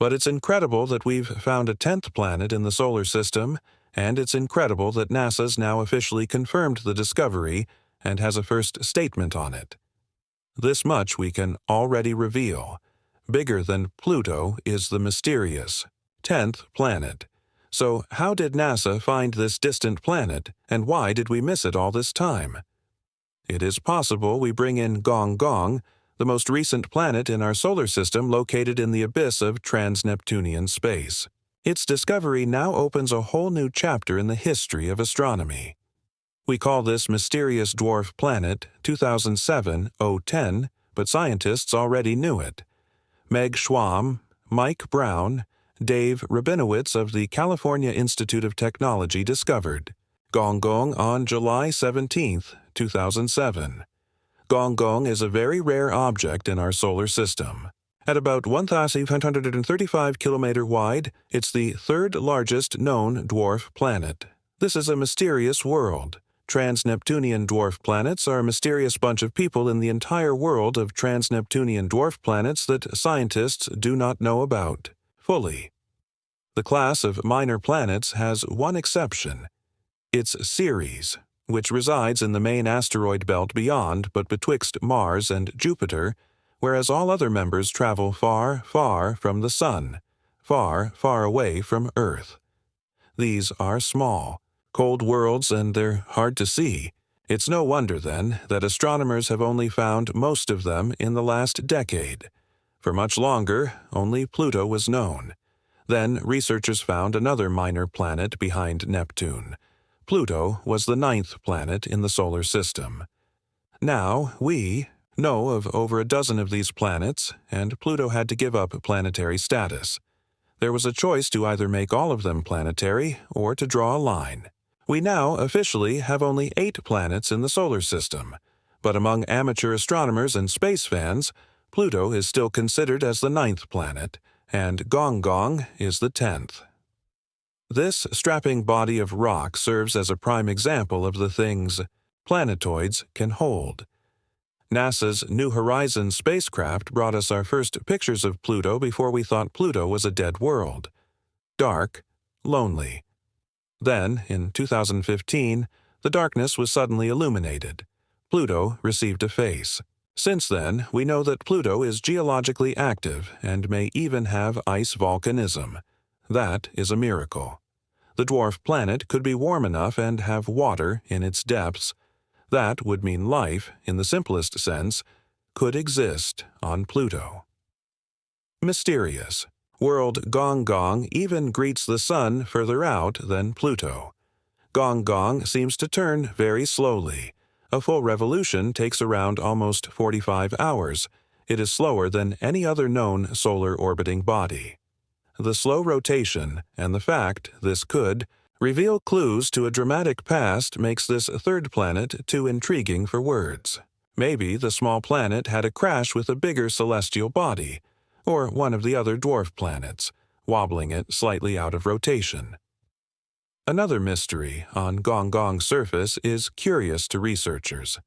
But it's incredible that we've found a 10th planet in the solar system, and it's incredible that NASA's now officially confirmed the discovery and has a first statement on it. This much we can already reveal. Bigger than Pluto is the mysterious 10th planet. So how did NASA find this distant planet, and why did we miss it all this time? It is possible we bring in Gong Gong, the most recent planet in our solar system located in the abyss of trans-Neptunian space. Its discovery now opens a whole new chapter in the history of astronomy. We call this mysterious dwarf planet 2007-010, but scientists already knew it. Meg Schwamm, Mike Brown, Dave Rabinowitz of the California Institute of Technology discovered Gong Gong on July 17, 2007. Gong Gong is a very rare object in our solar system. At about 1,535 km wide, it's the third largest known dwarf planet. This is a mysterious world. Trans-Neptunian dwarf planets are a mysterious bunch of people in the entire world of trans-Neptunian dwarf planets that scientists do not know about fully. The class of minor planets has one exception. It's Ceres, which resides in the main asteroid belt beyond but betwixt Mars and Jupiter, whereas all other members travel far, far from the Sun, far, far away from Earth. These are small, cold worlds, and they're hard to see. It's no wonder, then, that astronomers have only found most of them in the last decade. For much longer, only Pluto was known. Then researchers found another minor planet behind Neptune. Pluto was the 9th planet in the solar system. Now we know of over a dozen of these planets, and Pluto had to give up planetary status. There was a choice to either make all of them planetary or to draw a line. We now officially have only 8 planets in the solar system, but among amateur astronomers and space fans, Pluto is still considered as the 9th planet, and Gong Gong is the 10th. This strapping body of rock serves as a prime example of the things planetoids can hold. NASA's New Horizons spacecraft brought us our first pictures of Pluto before we thought Pluto was a dead world. Dark, lonely. Then, in 2015, the darkness was suddenly illuminated. Pluto received a face. Since then, we know that Pluto is geologically active and may even have ice volcanism. That is a miracle. The dwarf planet could be warm enough and have water in its depths. That would mean life, in the simplest sense, could exist on Pluto. Mysterious. World Gong Gong even greets the Sun further out than Pluto. Gong Gong seems to turn very slowly. A full revolution takes around almost 45 hours. It is slower than any other known solar orbiting body. The slow rotation and the fact this could reveal clues to a dramatic past makes this third planet too intriguing for words. Maybe the small planet had a crash with a bigger celestial body, or one of the other dwarf planets, wobbling it slightly out of rotation. Another mystery on Gong Gong's surface is curious to researchers.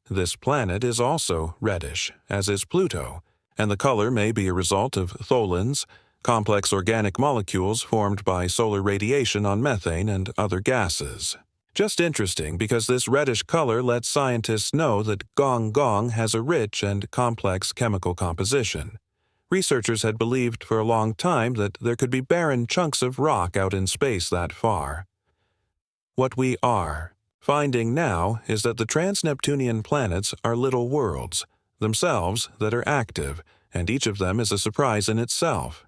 This planet is also reddish, as is Pluto, and the color may be a result of tholins, complex organic molecules formed by solar radiation on methane and other gases. Just interesting because this reddish color lets scientists know that Gong Gong has a rich and complex chemical composition. Researchers had believed for a long time that there could be barren chunks of rock out in space that far. What we are finding now is that the trans-Neptunian planets are little worlds, themselves that are active, and each of them is a surprise in itself.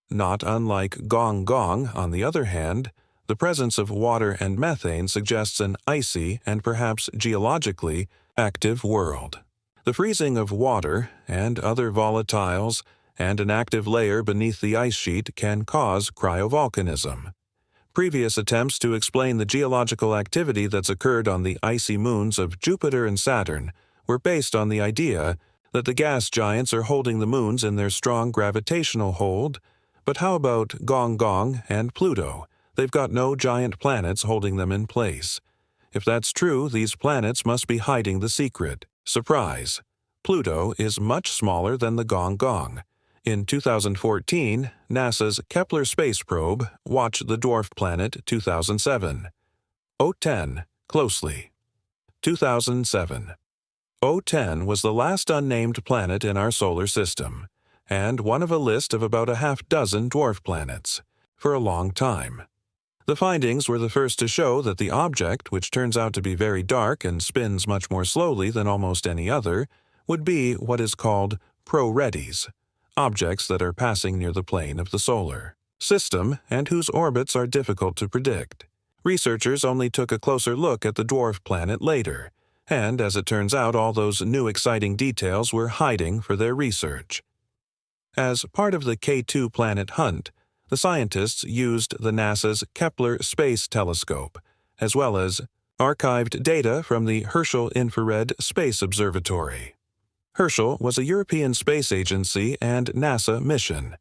Not unlike Gong Gong, on the other hand, the presence of water and methane suggests an icy and perhaps geologically active world. The freezing of water and other volatiles and an active layer beneath the ice sheet can cause cryovolcanism. Previous attempts to explain the geological activity that's occurred on the icy moons of Jupiter and Saturn were based on the idea that the gas giants are holding the moons in their strong gravitational hold. But how about Gong Gong and Pluto? They've got no giant planets holding them in place. If that's true, these planets must be hiding the secret. Surprise! Pluto is much smaller than the Gong Gong. In 2014, NASA's Kepler space probe watched the dwarf planet 2007. O10 closely. 2007. O10 was the last unnamed planet in our solar system, and one of a list of about a half-dozen dwarf planets, for a long time. The findings were the first to show that the object, which turns out to be very dark and spins much more slowly than almost any other, would be what is called pro-redies, objects that are passing near the plane of the solar system and whose orbits are difficult to predict. Researchers only took a closer look at the dwarf planet later, and as it turns out, all those new exciting details were hiding for their research. As part of the K2 planet hunt, the scientists used the NASA's Kepler Space Telescope, as well as archived data from the Herschel Infrared Space Observatory. Herschel was a European Space Agency and NASA mission.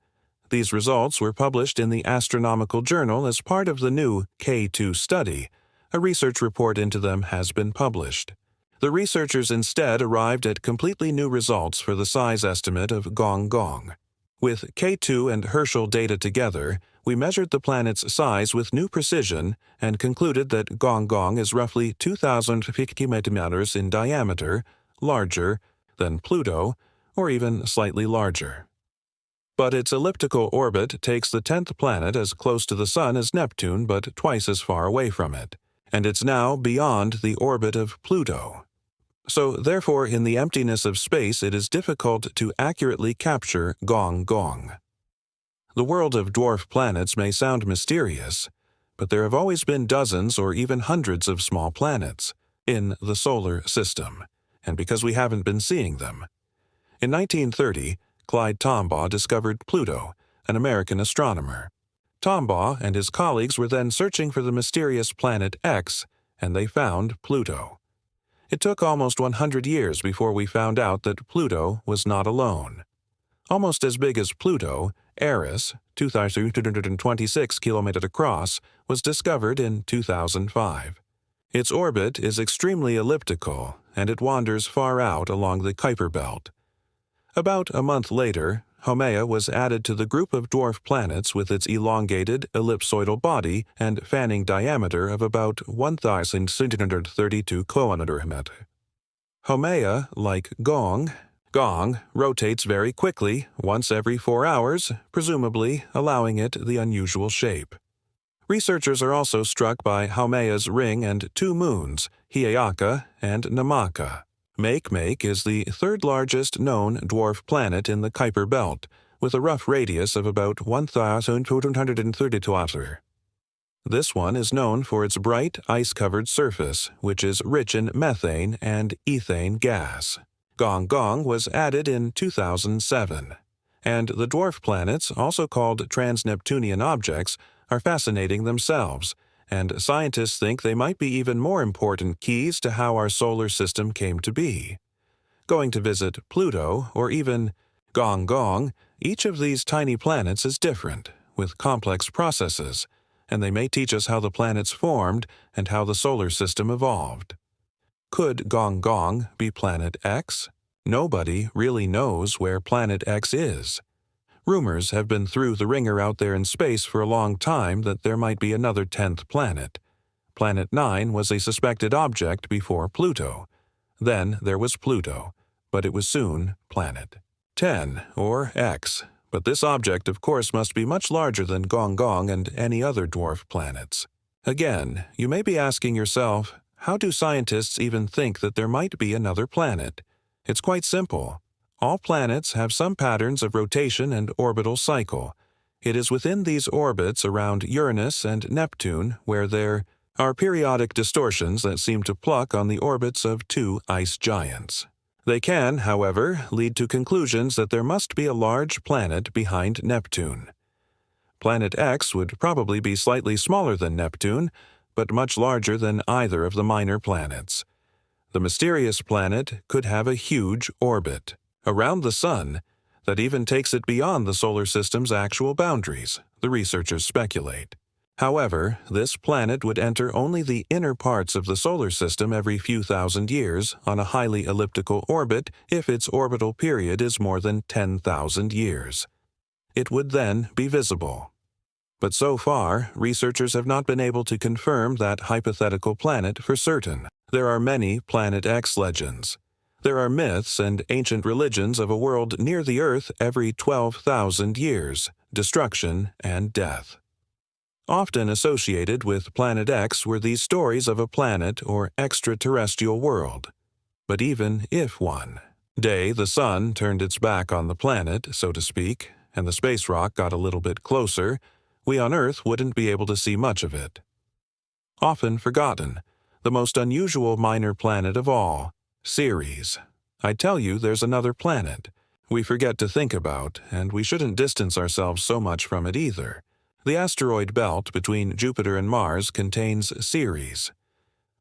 These results were published in the Astronomical Journal as part of the new K2 study. A research report into them has been published. The researchers instead arrived at completely new results for the size estimate of Gong Gong. With K2 and Herschel data together, we measured the planet's size with new precision and concluded that Gong Gong is roughly 2,050 meters in diameter, larger than Pluto, or even slightly larger. But its elliptical orbit takes the 10th planet as close to the Sun as Neptune but twice as far away from it, and it's now beyond the orbit of Pluto. So, therefore, in the emptiness of space, it is difficult to accurately capture Gong Gong. The world of dwarf planets may sound mysterious, but there have always been dozens or even hundreds of small planets in the solar system, and because we haven't been seeing them. In 1930, Clyde Tombaugh discovered Pluto, an American astronomer. Tombaugh and his colleagues were then searching for the mysterious planet X, and they found Pluto. It took almost 100 years before we found out that Pluto was not alone. Almost as big as Pluto, Eris, 2,226 kilometers across, was discovered in 2005. Its orbit is extremely elliptical, and it wanders far out along the Kuiper Belt. About a month later, Haumea was added to the group of dwarf planets with its elongated, ellipsoidal body and fanning diameter of about 1,632 km. Haumea, like Gong, rotates very quickly, once every 4 hours, presumably allowing it the unusual shape. Researchers are also struck by Haumea's ring and 2 moons, Hi'iaka and Namaka. Makemake is the third largest known dwarf planet in the Kuiper Belt, with a rough radius of about 1,230 km. This one is known for its bright, ice-covered surface, which is rich in methane and ethane gas. Gong Gong was added in 2007. And the dwarf planets, also called trans-Neptunian objects, are fascinating themselves, and scientists think they might be even more important keys to how our solar system came to be. Going to visit Pluto, or even Gong Gong, each of these tiny planets is different, with complex processes, and they may teach us how the planets formed and how the solar system evolved. Could Gong Gong be Planet X? Nobody really knows where Planet X is. Rumors have been through the ringer out there in space for a long time that there might be another 10th planet. Planet 9 was a suspected object before Pluto. Then there was Pluto, but it was soon Planet 10, or X. But this object, of course, must be much larger than Gong Gong and any other dwarf planets. Again, you may be asking yourself, how do scientists even think that there might be another planet? It's quite simple. All planets have some patterns of rotation and orbital cycle. It is within these orbits around Uranus and Neptune where there are periodic distortions that seem to pluck on the orbits of 2 ice giants. They can, however, lead to conclusions that there must be a large planet behind Neptune. Planet X would probably be slightly smaller than Neptune, but much larger than either of the minor planets. The mysterious planet could have a huge orbit around the Sun that even takes it beyond the solar system's actual boundaries, the researchers speculate. However, this planet would enter only the inner parts of the solar system every few thousand years on a highly elliptical orbit if its orbital period is more than 10,000 years. it would then be visible. But so far, researchers have not been able to confirm that hypothetical planet for certain. There are many Planet X legends. There are myths and ancient religions of a world near the Earth every 12,000 years, destruction and death. Often associated with Planet X were these stories of a planet or extraterrestrial world. But even if one day the sun turned its back on the planet, so to speak, and the space rock got a little bit closer, we on Earth wouldn't be able to see much of it. Often forgotten, the most unusual minor planet of all, Ceres. I tell you, there's another planet we forget to think about, and we shouldn't distance ourselves so much from it either. The asteroid belt between Jupiter and Mars contains Ceres.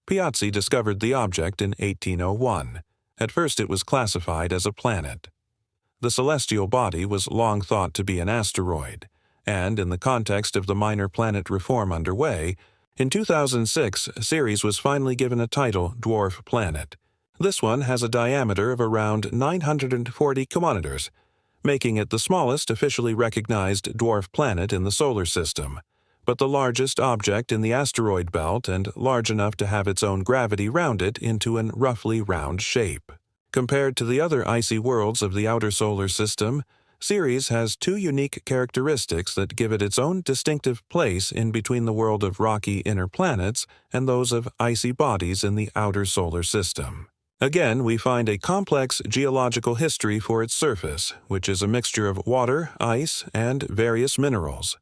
Piazzi discovered the object in 1801. At first it was classified as a planet. The celestial body was long thought to be an asteroid, and in the context of the minor planet reform underway, in 2006 Ceres was finally given a title dwarf planet. This one has a diameter of around 940 kilometers, making it the smallest officially recognized dwarf planet in the solar system, but the largest object in the asteroid belt and large enough to have its own gravity round it into an roughly round shape. Compared to the other icy worlds of the outer solar system, Ceres has two unique characteristics that give it its own distinctive place in between the world of rocky inner planets and those of icy bodies in the outer solar system. Again, we find a complex geological history for its surface, which is a mixture of water, ice, and various minerals.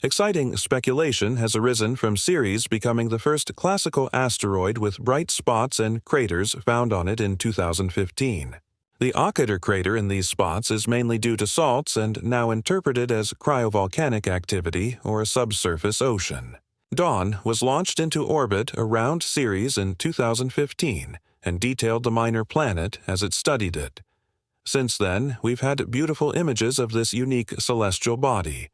Exciting speculation has arisen from Ceres becoming the first classical asteroid with bright spots and craters found on it in 2015. The Occator crater in these spots is mainly due to salts and now interpreted as cryovolcanic activity or a subsurface ocean. Dawn was launched into orbit around Ceres in 2015 and detailed the minor planet as it studied it. Since then, we've had beautiful images of this unique celestial body.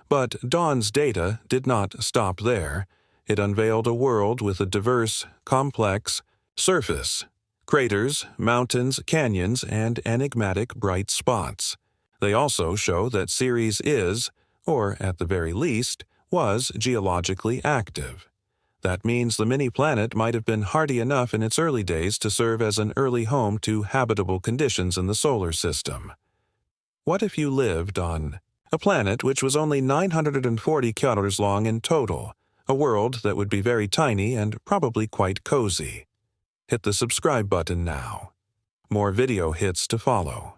But Dawn's data did not stop there. It unveiled a world with a diverse, complex surface, craters, mountains, canyons, and enigmatic bright spots. They also show that Ceres is, or at the very least, was geologically active. That means the mini-planet might have been hardy enough in its early days to serve as an early home to habitable conditions in the solar system. What if you lived on a planet which was only 940 kilometers long in total, a world that would be very tiny and probably quite cozy? Hit the subscribe button now. More video hits to follow.